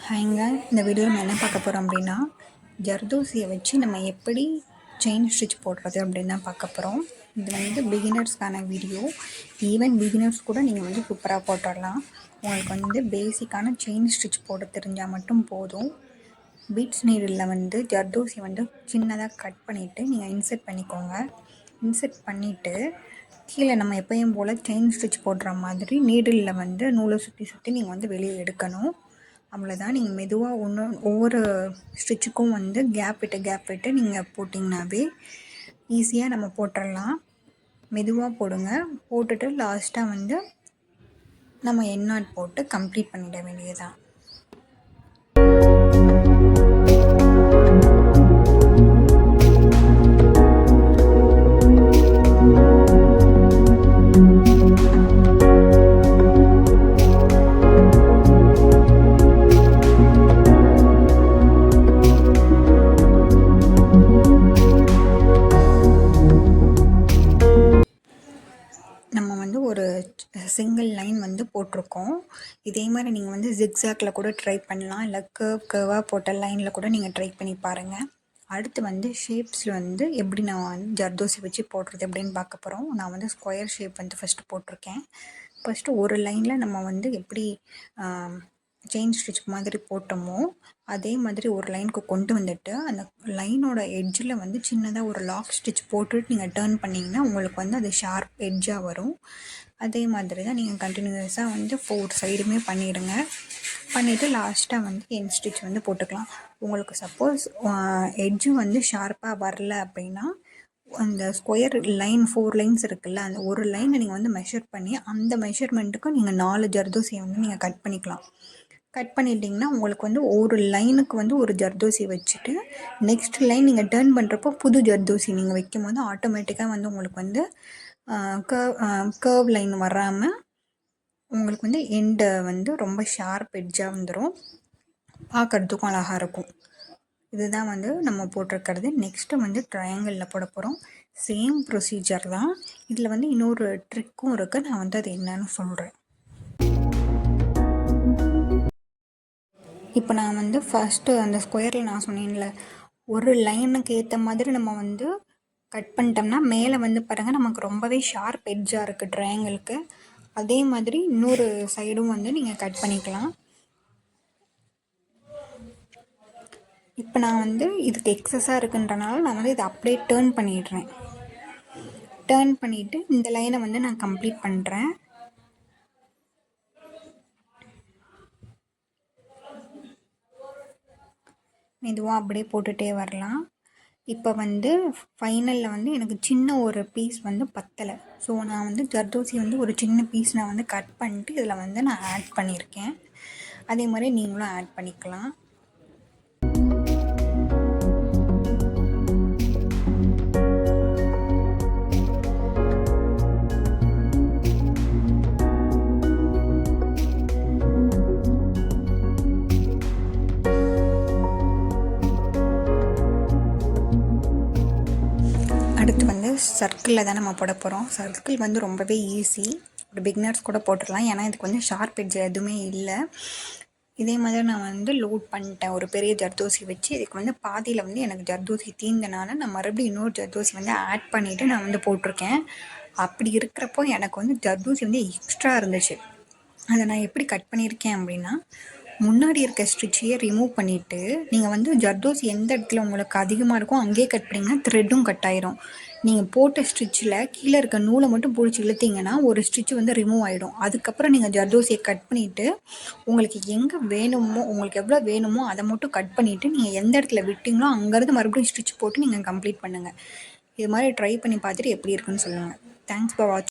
ஹாய்ங்க, இந்த வீடியோவில் நம்ம என்ன பார்க்க போகிறோம் அப்படின்னா, ஜர்தோசியை வச்சு நம்ம எப்படி செயின் ஸ்டிச் போடுறது அப்படின்னு தான் பார்க்க போகிறோம். இது வந்து பிகினர்ஸ்க்கான வீடியோ. ஈவன் பிகினர்ஸ் கூட நீங்கள் வந்து சூப்பராக போட்டுடலாம். உங்களுக்கு வந்து பேசிக்கான செயின் ஸ்டிச் போட தெரிஞ்சால் மட்டும் போதும். பீட்ஸ் நீடில் வந்து ஜர்தோசி வந்து சின்னதாக கட் பண்ணிவிட்டு நீங்கள் இன்செர்ட் பண்ணிக்கோங்க. இன்செர்ட் பண்ணிவிட்டு கீழே நம்ம எப்பயும் போல் செயின் ஸ்டிச் போடுற மாதிரி நீடிலில் வந்து நூலை சுற்றி சுற்றி நீங்கள் வந்து வெளியே எடுக்கணும். அவ்வளோதான். நீங்கள் மெதுவாக ஒவ்வொரு ஸ்டிச்சுக்கும் வந்து கேப் விட்டு நீங்கள் போட்டிங்கனாவே ஈஸியாக நம்ம போட்டுடலாம். மெதுவாக போடுங்க. போட்டுட்டு லாஸ்ட்டாக வந்து நம்ம எண்ட் நாட் போட்டு கம்ப்ளீட் பண்ணிட வேண்டியதுதான். ஒரு சிங்கிள் லைன் வந்து போட்டிருக்கோம். இதே மாதிரி நீங்கள் வந்து ஜிக்ஸாக்ல கூட ட்ரை பண்ணலாம், இல்லை கர்வாக போட்ட லைனில் கூட நீங்கள் ட்ரை பண்ணி பாருங்கள். அடுத்து வந்து ஷேப்ஸில் வந்து எப்படி நான் வந்து ஜர்தோசி வச்சு போடுறது அப்படின்னு பார்க்க போகிறோம். நான் வந்து ஸ்கொயர் ஷேப் வந்து ஃபஸ்ட்டு போட்டிருக்கேன். ஃபஸ்ட்டு ஒரு லைனில் நம்ம வந்து எப்படி செயின் ஸ்டிச் மாதிரி போட்டோமோ அதே மாதிரி ஒரு லைனுக்கு கொண்டு வந்துட்டு அந்த லைனோட எட்ஜில் வந்து சின்னதாக ஒரு லாக் ஸ்டிச் போட்டுட்டு நீங்கள் டேர்ன் பண்ணிங்கன்னா உங்களுக்கு வந்து அது ஷார்ப் எட்ஜாக வரும். அதே மாதிரி தான் நீங்கள் கண்டினியூஸாக வந்து 4 சைடுமே பண்ணிவிடுங்க. பண்ணிவிட்டு லாஸ்ட்டாக வந்து எண்ட் ஸ்டிச் வந்து போட்டுக்கலாம். உங்களுக்கு சப்போஸ் எட்ஜு வந்து ஷார்ப்பாக வரல அப்படின்னா அந்த ஸ்கொயர் லைன் 4 லைன்ஸ் இருக்குல்ல, அந்த ஒரு லைனை நீங்கள் வந்து மெஷர் பண்ணி அந்த மெஷர்மெண்ட்டுக்கு நீங்கள் 4 ஜர்தோசியை வந்து நீங்கள் கட் பண்ணிக்கலாம். கட் பண்ணிட்டிங்கன்னா உங்களுக்கு வந்து ஒரு லைனுக்கு வந்து ஒரு ஜர்தோசி வச்சுட்டு நெக்ஸ்ட் லைன் நீங்கள் டேர்ன் பண்ணுறப்போ புது ஜர்தோசி நீங்கள் வைக்கும் போது ஆட்டோமேட்டிக்காக வந்து உங்களுக்கு வந்து கர்வ் லைன் வராமல் உங்களுக்கு வந்து எண்டை வந்து ரொம்ப ஷார்ப் எட்ஜாக வந்துடும். பார்க்குறதுக்கும் அழகாக இருக்கும். இதுதான் வந்து நம்ம போட்டிருக்கிறது. நெக்ஸ்ட்டு வந்து ட்ரையாங்கிளில் போட போகிறோம். சேம் ப்ரொசீஜர் தான். இதில் வந்து இன்னொரு ட்ரிக்கும் இருக்குது. நான் வந்து அது என்னன்னு சொல்கிறேன். இப்போ நான் வந்து ஃபஸ்ட்டு அந்த ஸ்கொயரில் நான் சொன்னேன்ல, ஒரு லைனுக்கு ஏற்ற மாதிரி நம்ம வந்து கட் பண்ணிட்டோம்னா மேலே வந்து பாருங்கள் நமக்கு ரொம்பவே ஷார்ப் எட்ஜாக இருக்குது ட்ரையாங்கிளுக்கு. அதே மாதிரி இன்னொரு சைடும் வந்து நீங்கள் கட் பண்ணிக்கலாம். இப்போ நான் வந்து இதுக்கு எக்ஸஸாக இருக்குன்றனால நான் வந்து இதை அப்படியே டேர்ன் பண்ணிடுறேன். டேர்ன் பண்ணிவிட்டு இந்த லைனை வந்து நான் கம்ப்ளீட் பண்ணுறேன். மெதுவாக அப்படியே போட்டுகிட்டே வரலாம். இப்போ வந்து ஃபைனலில் வந்து எனக்கு சின்ன ஒரு பீஸ் வந்து பத்தலை. ஸோ நான் வந்து ஜர்தோசி வந்து ஒரு சின்ன பீஸ் நான் வந்து கட் பண்ணிட்டு இதில் வந்து நான் ஆட் பண்ணியிருக்கேன். அதே மாதிரி நீங்களும் ஆட் பண்ணிக்கலாம். அடுத்து வந்து சர்க்கிளில் தான் நம்ம போட போகிறோம். சர்க்கிள் வந்து ரொம்பவே ஈஸி, ஒரு பிகினர்ஸ் கூட போட்டுடலாம். ஏன்னா இதுக்கு வந்து ஷார்ப் எட்ஜ் எதுவுமே இல்லை. இதே மாதிரி நான் வந்து லோட் பண்ணிட்டேன் ஒரு பெரிய ஜர்தோசி வச்சு. இதுக்கு வந்து பாதியில் வந்து எனக்கு ஜர்தோசி தீர்ந்தனால நான் மறுபடியும் இன்னொரு ஜர்தோசி வந்து ஆட் பண்ணிவிட்டு நான் வந்து போட்டிருக்கேன். அப்படி இருக்கிறப்போ எனக்கு வந்து ஜர்தோசி வந்து எக்ஸ்ட்ரா இருந்துச்சு. அதை நான் எப்படி கட் பண்ணியிருக்கேன் அப்படின்னா, முன்னாடி இருக்க ஸ்டிச்சையே ரிமூவ் பண்ணிவிட்டு நீங்கள் வந்து ஜர்தோசி எந்த இடத்துல உங்களுக்கு அதிகமாக இருக்கும் அங்கேயே கட் பண்ணிங்கன்னா த்ரெட்டும் கட் ஆயிரும். நீங்கள் போட்ட ஸ்டிச்சில் கீழே இருக்க நூலை மட்டும் பிடிச்சி இழுத்தீங்கன்னா ஒரு ஸ்டிச் வந்து ரிமூவ் ஆகிடும். அதுக்கப்புறம் நீங்கள் ஜர்தோசியை கட் பண்ணிவிட்டு உங்களுக்கு எங்கே வேணுமோ, உங்களுக்கு எவ்வளோ வேணுமோ அதை மட்டும் கட் பண்ணிவிட்டு நீங்கள் எந்த இடத்துல விட்டீங்களோ அங்கேருந்து மறுபடியும் ஸ்டிச் போட்டு நீங்கள் கம்ப்ளீட் பண்ணுங்கள். இது மாதிரி ட்ரை பண்ணி பார்த்துட்டு எப்படி இருக்குன்னு சொல்லுங்கள். தேங்க்ஸ் ஃபார் வாட்சிங்.